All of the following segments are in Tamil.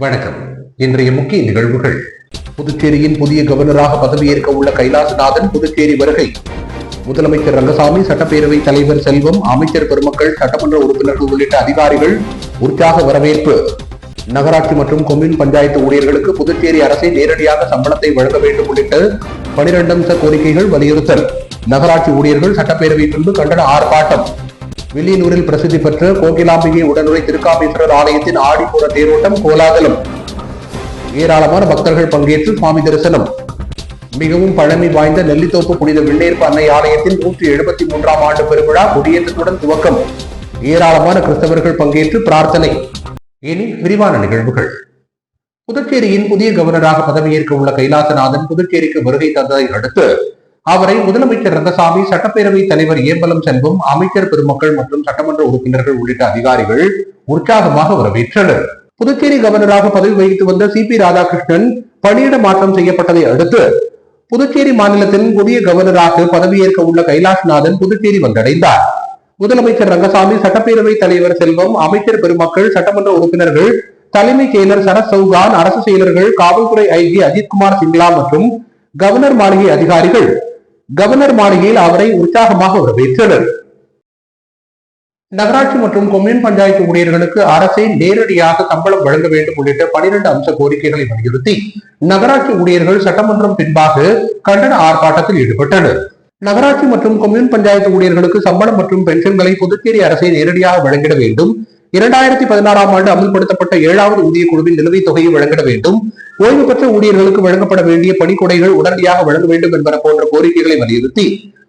வணக்கம். இன்றைய முக்கிய நிகழ்வுகள். புதுச்சேரியின் புதிய கவர்னராக பதவியேற்க உள்ள கைலாசநாதன் புதுச்சேரி வருகை. முதலமைச்சர் ரங்கசாமி, சட்டப்பேரவை தலைவர் செல்வம், அமைச்சர் பெருமக்கள், சட்டமன்ற உறுப்பினர்கள் உள்ளிட்ட அதிகாரிகள் உற்சாக வரவேற்பு. நகராட்சி மற்றும் கொம்யூன் பஞ்சாயத்து ஊழியர்களுக்கு புதுச்சேரி அரசே நேரடியாக சம்பளத்தை வழங்க வேண்டும் உள்ளிட்ட 12 அம்ச கோரிக்கைகள் வலியுறுத்தல். நகராட்சி ஊழியர்கள் சட்டப்பேரவை முன்பு கண்டன ஆர்ப்பாட்டம். வில்லியனூரில் பிரசித்தி பெற்ற கோகிலாம்பிகை உடனுரை திருக்காமேஸ்வரர் ஆலயத்தின் ஆடிப்புற தேரோட்டம் கோலாகலம். ஏராளமான பக்தர்கள் பங்கேற்று சுவாமி தரிசனம். மிகவும் பழமை வாய்ந்த நெல்லித்தோப்பு புனித விண்ணேற்பு அன்னை ஆலயத்தின் 173ஆம் ஆண்டு பெருவிழா கொடியேற்றத்துடன் துவக்கம். ஏராளமான கிறிஸ்தவர்கள் பங்கேற்று பிரார்த்தனை. இனி விரிவான நிகழ்வுகள். புதுச்சேரியின் புதிய கவர்னராக பதவியேற்க உள்ள கைலாசநாதன் புதுச்சேரிக்கு வருகை தந்ததை அடுத்து அவரை முதலமைச்சர் ரங்கசாமி, சட்டப்பேரவை தலைவர் ஏம்பலம் செல்வம், அமைச்சர் பெருமக்கள் மற்றும் சட்டமன்ற உறுப்பினர்கள் உள்ளிட்ட அதிகாரிகள் உற்சாகமாக வரவேற்றனர். புதுச்சேரி கவர்னராக பதவி வகித்து வந்த CP ராதாகிருஷ்ணன் பணியிட மாற்றம் செய்யப்பட்டதை அடுத்து புதுச்சேரி மாநிலத்தின் புதிய கவர்னராக பதவியேற்க உள்ள கைலாசநாதன் புதுச்சேரி வந்தடைந்தார். முதலமைச்சர் ரங்கசாமி, சட்டப்பேரவை தலைவர் செல்வம், அமைச்சர் பெருமக்கள், சட்டமன்ற உறுப்பினர்கள், தலைமைச் செயலர் சரத் சௌகான், அரசு செயலர்கள், காவல்துறை IG அஜித்குமார் சிங்லா மற்றும் கவர்னர் மாளிகை அதிகாரிகள் கவர்னர் மாளிகையில் அவரை உற்சாகமாக வரவேற்றனர். நகராட்சி மற்றும் கொம்யூன் பஞ்சாயத்து ஊழியர்களுக்கு அரசை நேரடியாக சம்பளம் வழங்க வேண்டும் உள்ளிட்ட 12 அம்ச கோரிக்கைகளை வலியுறுத்தி நகராட்சி ஊழியர்கள் சட்டமன்றம் பின்பாக கண்டன ஆர்ப்பாட்டத்தில் ஈடுபட்டனர். நகராட்சி மற்றும் கொம்யூன் பஞ்சாயத்து ஊழியர்களுக்கு சம்பளம் மற்றும் பென்ஷன்களை புதுச்சேரி அரசை நேரடியாக வழங்கிட வேண்டும். 2016ஆம் ஆண்டு அமல்படுத்தப்பட்ட 7வது ஊதிய குழுவின் நிலுவைத் தொகையை வழங்கிட வேண்டும். ஓய்வு பெற்ற ஊழியர்களுக்கு வழங்கப்பட வேண்டிய பணிக்கொடைகள் உடனடியாக வழங்க வேண்டும் என்பன போன்ற கோரிக்கைகளை வலியுறுத்தி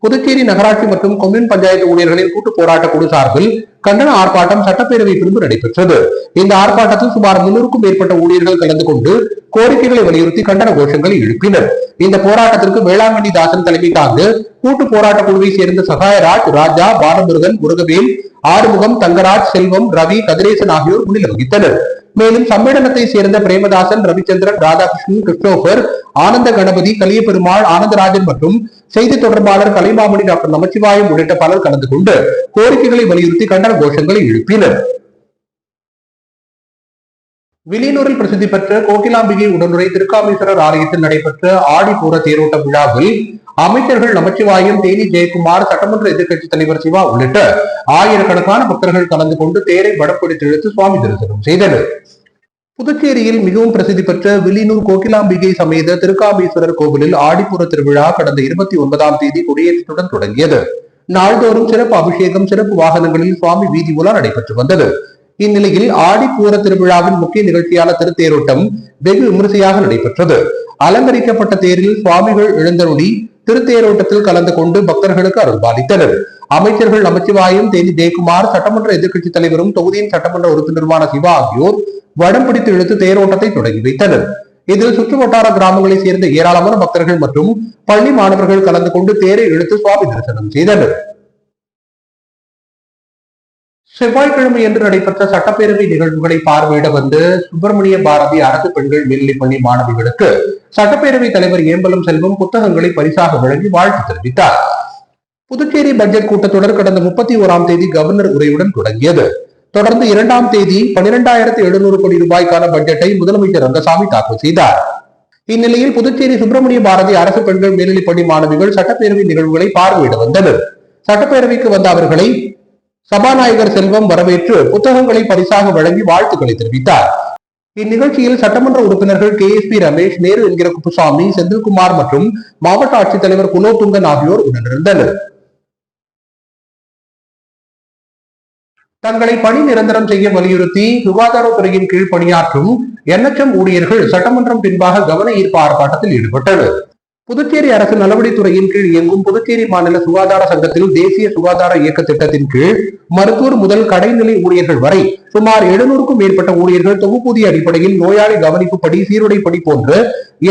புதுச்சேரி நகராட்சி மற்றும் கொம்யூன் பஞ்சாயத்து ஊழியர்களின் கூட்டு போராட்ட குழு சார்பில் கண்டன ஆர்ப்பாட்டம் சட்டப்பேரவை பின்பு நடைபெற்றது. இந்த ஆர்ப்பாட்டத்தில் சுமார் 300க்கும் மேற்பட்ட ஊழியர்கள் கலந்து கொண்டு கோரிக்கைகளை வலியுறுத்தி கண்டன கோஷங்களை எழுப்பினர். இந்த போராட்டத்திற்கு வேளாங்கண்ணி தாசன் தலைமை தாங்க கூட்டு போராட்ட குழுவை சேர்ந்த சகாயராஜ், ராஜா, பாலமுருகன், முருகவேல், ஆறுமுகம், தங்கராஜ், செல்வம், ரவி, கதிரேசன் ஆகியோர் முன்னிலை வகித்தனர். மேலும் சம்மேளனத்தை சேர்ந்த பிரேமதாசன், ரவிச்சந்திரன், ராதாகிருஷ்ணன், கிறிஸ்டோபர், ஆனந்த கணபதி, கலியபெருமாள், ஆனந்தராஜன் மற்றும் செய்தி தொடர்பாளர் கலைமாமணி, டாக்டர் நமச்சிவாயம் உள்ளிட்ட பலர் கலந்து கொண்டு கோரிக்கைகளை வலியுறுத்தி கண்டன கோஷங்களை எழுப்பினர். வில்லியனூரில் பிரசித்தி பெற்ற கோகிலாம்பிகை உடனுரை திருக்காமேஸ்வரர் ஆலயத்தில் நடைபெற்ற ஆடிப்பூர தேரோட்ட விழாவில் அமைச்சர்கள் நமச்சிவாயம், தேனி ஜெயக்குமார், சட்டமன்ற எதிர்க்கட்சித் தலைவர் சிவா உள்ளிட்ட ஆயிரக்கணக்கான பக்தர்கள் கலந்து கொண்டு தேரை வடப்பிடித்து இழுத்து சுவாமி தரிசனம் செய்தனர். புதுச்சேரியில் மிகவும் பிரசித்தி பெற்ற வில்லியனூர் கோகிலாம்பிகை சமேத திருக்காமேஸ்வரர் கோவிலில் ஆடிப்புற திருவிழா கடந்த 29ஆம் தேதி கொடியேற்றத்துடன் தொடங்கியது. நாள்தோறும் சிறப்பு அபிஷேகம், சிறப்பு வாகனங்களில் சுவாமி வீதி உலா நடைபெற்று வந்தது. இந்நிலையில் ஆடிப்பூர திருவிழாவின் முக்கிய நிகழ்ச்சியான திருத்தேரோட்டம் வெகு விமரிசையாக நடைபெற்றது. அலங்கரிக்கப்பட்ட தேரில் சுவாமிகள் எழுந்தருளி திருத்தேரோட்டத்தில் கலந்து கொண்டு பக்தர்களுக்கு அருள்பாலித்தனர். அமைச்சர்கள் நமச்சிவாயம், தேனி ஜெயக்குமார், சட்டமன்ற எதிர்க்கட்சித் தலைவரும் தொகுதியின் சட்டமன்ற உறுப்பினருமான சிவா ஆகியோர் வடம் பிடித்து இழுத்து தேரோட்டத்தை தொடங்கி வைத்தனர். இதில் சுற்றுவட்டார கிராமங்களை சேர்ந்த ஏராளமான பக்தர்கள் மற்றும் பள்ளி மாணவர்கள் கலந்து கொண்டு தேரை இழுத்து சுவாமி தரிசனம் செய்தனர். செவ்வாய்க்கிழமை என்று நடைபெற்ற சட்டப்பேரவை நிகழ்வுகளை பார்வையிட வந்து சுப்பிரமணிய பாரதி அரசு பெண்கள் மேல்நிலைப்பள்ளி மாணவிகளுக்கு சட்டப்பேரவை தலைவர் ஏம்பலம் செல்வம் புத்தகங்களை பரிசாக வழங்கி வாழ்த்து தெரிவித்தார். புதுச்சேரி பட்ஜெட் கூட்டத்தொடர் கடந்த 31ஆம் தேதி கவர்னர் உரையுடன் தொடங்கியது. தொடர்ந்து 2ஆம் தேதி 12,700 கோடி ரூபாய்க்கான பட்ஜெட்டை முதலமைச்சர் ரங்கசாமி தாக்கல் செய்தார். இந்நிலையில் புதுச்சேரி சுப்பிரமணிய பாரதி அரசு பெண்கள் மேல்நிலைப்பள்ளி மாணவிகள் சட்டப்பேரவை நிகழ்வுகளை பார்வையிட வந்தனர். சட்டப்பேரவைக்கு வந்த அவர்களை சபாநாயகர் செல்வம் வரவேற்று புத்தகங்களை பரிசாக வழங்கி வாழ்த்துக்களை தெரிவித்தார். இந்நிகழ்ச்சியில் சட்டமன்ற உறுப்பினர்கள் KSP ரமேஷ், நேரு என்கிற குப்புசாமி, செந்தில்குமார் மற்றும் மாவட்ட ஆட்சித்தலைவர் குலோத்துங்கன் ஆகியோர் உடனிருந்தனர். தங்களை பணி நிரந்தரம் செய்ய வலியுறுத்தி சுகாதாரத்துறையின் கீழ் பணியாற்றும் NHM ஊழியர்கள் சட்டமன்றம் பின்பாக கவன ஈர்ப்பு ஆர்ப்பாட்டத்தில் ஈடுபட்டனர். புதுச்சேரி அரசு நலவழித்துறையின் கீழ் இயங்கும் புதுச்சேரி மாநில சுகாதார சங்கத்தில் தேசிய சுகாதார இயக்க திட்டத்தின் கீழ் மருத்துவர் முதல் கடைநிலை ஊழியர்கள் வரை சுமார் 700க்கும் மேற்பட்ட ஊழியர்கள் தொகுப்பூதிய அடிப்படையில் நோயாளி கவனிப்புப்படி, சீருடைப்படி போன்ற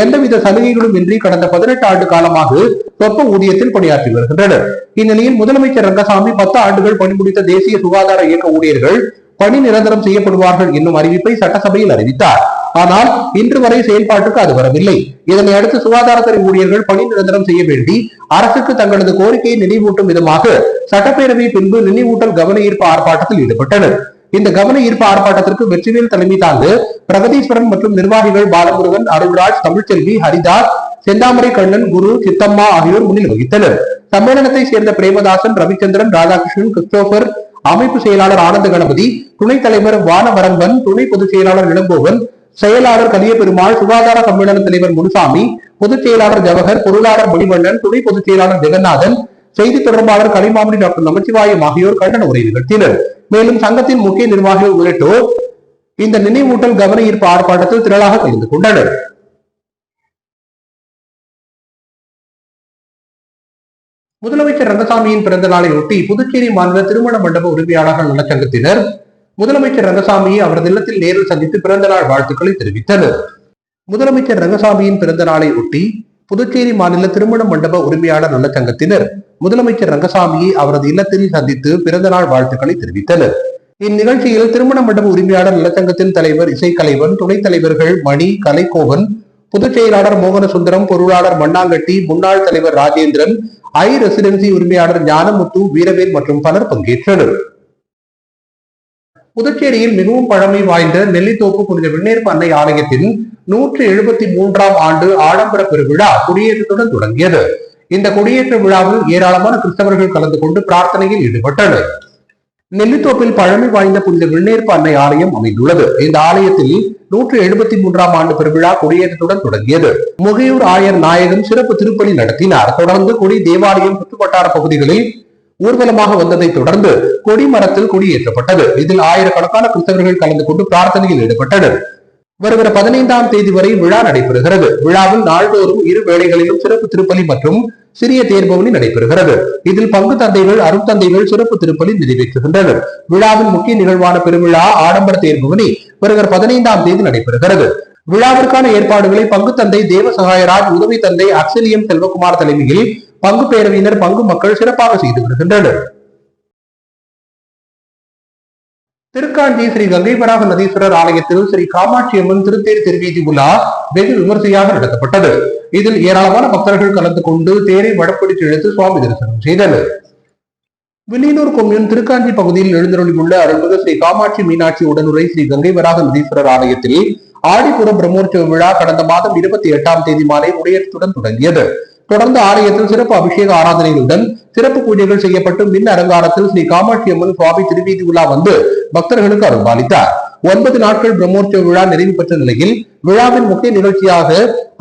எந்தவித சலுகைகளும் இன்றி கடந்த 18 ஆண்டு காலமாக சொற்ப ஊதியத்தில் பணியாற்றி வருகின்றனர். இந்நிலையில் முதலமைச்சர் ரங்கசாமி 10 ஆண்டுகள் பணிபுரித்த தேசிய சுகாதார இயக்க ஊழியர்கள் பணி நிரந்தரம் செய்யப்படுவார்கள் என்னும் அறிவிப்பை சட்டசபையில் அறிவித்தார். ஆனால் இன்று வரை செயல்பாட்டுக்கு அது வரவில்லை. இதனை அடுத்து சுகாதாரத்துறை ஊழியர்கள் பணி நிரந்தரம் செய்ய வேண்டி அரசுக்கு தங்களது கோரிக்கையை நினைவூட்டும் விதமாக சட்டப்பேரவை பின்பு நினைவூட்டல் கவன ஈர்ப்பு ஆர்ப்பாட்டத்தில் ஈடுபட்டனர். இந்த கவன ஈர்ப்பு ஆர்ப்பாட்டத்திற்கு வெற்றிவேல் தலைமை தாங்கு பிரகதீஸ்வரன் மற்றும் நிர்வாகிகள் பாலமுருகன், அருள்ராஜ், தமிழ்ச்செல்வி, ஹரிதாஸ், செந்தாமரை கண்ணன், குரு, சித்தம்மா ஆகியோர் முன்னிலை வகித்தனர். சம்மேளனத்தை சேர்ந்த பிரேமதாசன், ரவிச்சந்திரன், ராதாகிருஷ்ணன், கிறிஸ்டோபர், அமைப்பு செயலாளர் ஆனந்த கணபதி, துணைத் தலைவர் வானவரம்பன், துணை பொதுச் செயலாளர் இளங்கோவன், செயலாளர் கலியபெருமாள், சுகாதார சம்மேளன தலைவர் முனுசாமி, பொதுச் செயலாளர் ஜவஹர், பொருளாளர் மணிவண்ணன், துணை பொதுச் செயலாளர் ஜெகநாதன், செய்தி தொடர்பாளர் கலிமாமணி டாக்டர் நமச்சிவாயம் ஆகியோர் கண்டன உரை நிகழ்த்தினர். மேலும் சங்கத்தின் முக்கிய நிர்வாகிகள் உள்ளிட்டோர் இந்த நினைவூட்டல் கவன ஈர்ப்பு ஆர்ப்பாட்டத்தில் திரளாக கலந்து கொண்டனர். முதலமைச்சர் ரங்கசாமியின் பிறந்த நாளை ஒட்டி புதுச்சேரி மாநில திருமண மண்டப உரிமையாளர்கள் நலச்சங்கத்தினர் முதலமைச்சர் ரங்கசாமியை அவரது இல்லத்தில் நேரில் சந்தித்து பிறந்த நாள் வாழ்த்துக்களை தெரிவித்தனர். முதலமைச்சர் ரங்கசாமியின் பிறந்த நாளை ஒட்டி புதுச்சேரி மாநில திருமண மண்டப உரிமையாளர் நலச்சங்கத்தினர் முதலமைச்சர் ரங்கசாமியை அவரது இல்லத்தில் சந்தித்து பிறந்த நாள் வாழ்த்துக்களை தெரிவித்தனர். இந்நிகழ்ச்சியில் திருமண மண்டப உரிமையாளர் நலச்சங்கத்தின் தலைவர் இசைக்கலைவன், துணைத் தலைவர்கள் மணி, கலைக்கோவன், பொதுச் செயலாளர் மோகனசுந்தரம், பொருளாளர் மண்ணாங்கட்டி, முன்னாள் தலைவர் ராஜேந்திரன், ஐ ரெசிடென்சி உரிமையாளர் ஞானமுத்து, வீரவேல் மற்றும் பலர் பங்கேற்றனர். புதுச்சேரியில் மிகவும் பழமை வாய்ந்த நெல்லித்தோப்பு புனித விண்ணேற்பு அன்னை ஆலயத்தின் 173ஆம் ஆண்டு ஆடம்பர பெருவிழா கொடியேற்றத்துடன் தொடங்கியது. இந்த கொடியேற்ற விழாவில் ஏராளமான கிறிஸ்தவர்கள் கலந்து கொண்டு பிரார்த்தனையில் ஈடுபட்டனர். நெல்லித்தோப்பில் பழமை வாய்ந்த புனித விண்ணேற்பு அன்னை ஆலயம் அமைந்துள்ளது. இந்த ஆலயத்தில் 173ஆம் ஆண்டு பெருவிழா கொடியேற்றத்துடன் தொடங்கியது. முகையூர் ஆயர் நாயகம் சிறப்பு திருப்பலி நடத்தினார். தொடர்ந்து கொடி தேவாலயம் சுற்றுவட்டார பகுதிகளில் ஊர்வலமாக வந்ததை தொடர்ந்து கொடி மரத்தில் கொடியேற்றப்பட்டது. இதில் ஆயிரக்கணக்கான கிறிஸ்தவர்கள் கலந்து கொண்டு பிரார்த்தனையில் ஈடுபட்டனர். வருகிற 15ஆம் தேதி வரை விழா நடைபெறுகிறது. விழாவில் நாள்தோறும் இரு வேளைகளிலும் சிறப்பு திருப்பலி மற்றும் சிறிய தேர்பவனி நடைபெறுகிறது. இதில் பங்கு தந்தைகள், அருட்தந்தைகள் சிறப்பு திருப்பலி நிறைவேற்றுகின்றனர். விழாவின் முக்கிய நிகழ்வான பெருவிழா ஆடம்பர தேர்பவனி வருகிற 15ஆம் தேதி நடைபெறுகிறது. விழாவிற்கான ஏற்பாடுகளை பங்கு தந்தை தேவசகாயராஜ், உதவி தந்தை அக்சலியம் செல்வகுமார் தலைமையில் பங்கு பேரவையினர், பங்கு மக்கள் சிறப்பாக செய்து வருகின்றனர். திருக்காஞ்சி ஸ்ரீ கங்கைவராக நதீஸ்வரர் ஆலயத்தில் ஸ்ரீ காமாட்சி அம்மன் திருத்தேர் திருவீதி உலா வெகு விமர்சையாக நடத்தப்பட்டது. இதில் ஏராளமான பக்தர்கள் கலந்து கொண்டு தேரை வடப்பிடித்து இழுத்து சுவாமி தரிசனம் செய்தனர். வில்லியனூர் கொம்யூன் திருக்காஞ்சி பகுதியில் எழுந்தருளியுள்ள அருள்மிகு ஸ்ரீ காமாட்சி மீனாட்சி உடனுரை ஸ்ரீ கங்கைவராக நதீஸ்வரர் ஆலயத்தில் ஆடிப்புற பிரம்மோற்சவ விழா கடந்த மாதம் 28ஆம் தேதி மாலை கொடியேற்றத்துடன் தொடங்கியது. தொடர்ந்து ஆலயத்தில் சிறப்பு அபிஷேக ஆராதனைகளுடன் சிறப்பு பூஜைகள் செய்யப்பட்டு மின் அலங்காரத்தில் ஸ்ரீ காமாட்சி அம்மன் சுவாமி திருவீதி உலா வந்து பக்தர்களுக்கு அருள்பாலித்தார். 9 நாட்கள் பிரம்மோற்சவ விழா நிறைவு பெற்ற நிலையில் விழாவின் முக்கிய நிகழ்ச்சியாக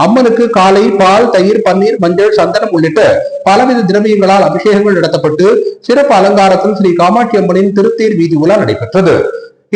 அம்மனுக்கு காலை பால், தயிர், பன்னீர், மஞ்சள், சந்தனம் உள்ளிட்ட பலவித திரவியங்களால் அபிஷேகங்கள் நடத்தப்பட்டு சிறப்பு அலங்காரத்தில் ஸ்ரீ காமாட்சி அம்மனின் திருத்தேர் வீதி உலா நடைபெற்றது.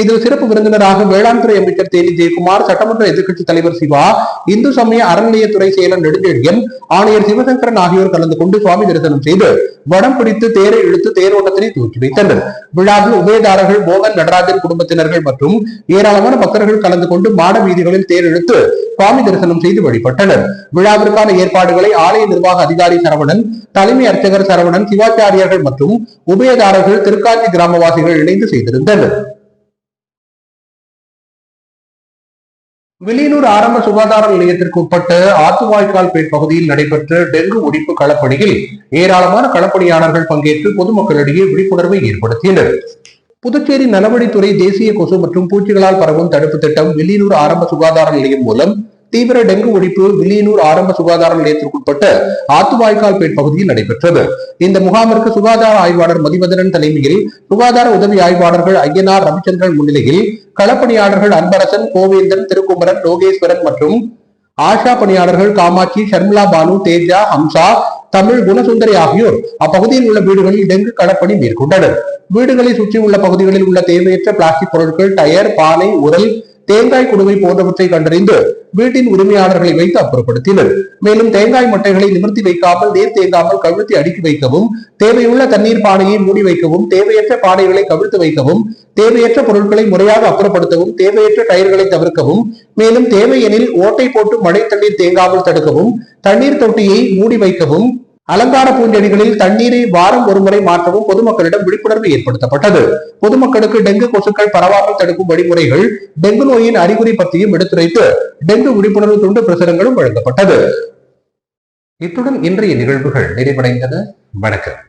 இதில் சிறப்பு விருந்தினராக வேளாண் துறை அமைச்சர் தேனி ஜெயக்குமார், சட்டமன்ற எதிர்க்கட்சி தலைவர் சிவா, இந்து சமய அறநிலையத்துறை செயலர் நெடுஞ்செழியன், ஆணையர் சிவசங்கரன் ஆகியோர் கலந்து கொண்டு சுவாமி தரிசனம் செய்து வடம் பிடித்து தேரை இழுத்து தேரோட்டத்தினை துவக்கி வைத்தனர். விழாவில் உபயதாரர்கள் மோகன், நடராஜன் குடும்பத்தினர்கள் மற்றும் ஏராளமான பக்தர்கள் கலந்து கொண்டு மாட வீதிகளில் தேர் இழுத்து சுவாமி தரிசனம் செய்து வழிபட்டனர். விழாவிற்கான ஏற்பாடுகளை ஆலய நிர்வாக அதிகாரி சரவணன், தலைமை அர்ச்சகர் சரவணன், சிவாச்சாரியர்கள் மற்றும் உபயதாரர்கள், திருக்காஞ்சி கிராமவாசிகள் இணைந்து செய்திருந்தனர். வில்லியனூர் ஆரம்ப சுகாதார நிலையத்திற்கு உட்பட்ட ஆத்துவாய்க்கால் பேட் பகுதியில் நடைபெற்ற டெங்கு ஒழிப்பு களப்பணியில் ஏராளமான களப்பணியாளர்கள் பங்கேற்று பொதுமக்களிடையே விழிப்புணர்வை ஏற்படுத்தினர். புதுச்சேரி நலவழித்துறை தேசிய கொசு மற்றும் பூச்சிகளால் பரவும் தடுப்பு திட்டம் வில்லியனூர் ஆரம்ப சுகாதார நிலையம் மூலம் தீவிர டெங்கு ஒழிப்பு வில்லியனூர் ஆரம்ப சுகாதார நிலையத்திற்குட்பட்ட ஆத்துவாய்க்கால் பேட் பகுதியில் நடைபெற்றது. இந்த முகாமிற்கு சுகாதார ஆய்வாளர் மதிவதனன் தலைமையில் சுகாதார உதவி ஆய்வாளர்கள் ஐயனார், ரவிச்சந்திரன் முன்னிலையில் களப்பணியாளர்கள் அன்பரசன், கோவேந்தன், திருக்குமரன், லோகேஸ்வரன் மற்றும் ஆஷா பணியாளர்கள் காமாட்சி, ஷர்மிளா பானு, தேஜா, ஹம்சா, தமிழ், குணசுந்தரி ஆகியோர் அப்பகுதியில் உள்ள வீடுகளில் டெங்கு களப்பணி மேற்கொண்டனர். வீடுகளை சுற்றி உள்ள பகுதிகளில் உள்ள தேவையற்ற பிளாஸ்டிக் பொருட்கள், டயர், பானை, உரல், தேங்காய் குடுவை போன்றவற்றை கண்டறிந்து வீட்டின் உரிமையாளர்களை வைத்து அப்புறப்படுத்தினர். மேலும் தேங்காய் மட்டைகளை நிமிர்த்தி வைக்காமல், நீர் தேங்காமல் கவிழ்த்தி அடுக்கி வைக்கவும், தேவையுள்ள தண்ணீர் பானையை மூடி வைக்கவும், தேவையற்ற பானைகளை கவிழ்த்து வைக்கவும், தேவையற்ற பொருட்களை முறையாக அப்புறப்படுத்தவும், தேவையற்ற டயர்களை தவிர்க்கவும், மேலும் தேவையெனில் ஓட்டை போட்டு மழை தண்ணீர் தேங்காமல் தடுக்கவும், தண்ணீர் தொட்டியை மூடி வைக்கவும், அலங்கார பூஞ்செடிகளில் தண்ணீரை வாரம் ஒருமுறை மாற்றவும் பொதுமக்களிடம் விழிப்புணர்வு ஏற்படுத்தப்பட்டது. பொதுமக்களுக்கு டெங்கு கொசுக்கள் பரவாமல் தடுக்கும் வழிமுறைகள், டெங்கு நோயின் அறிகுறி பற்றியும் எடுத்துரைத்து டெங்கு விழிப்புணர்வு துண்டு பிரசுரங்களும் வழங்கப்பட்டது. இத்துடன் இன்றைய நிகழ்வுகள் நிறைவடைந்தன. வணக்கம்.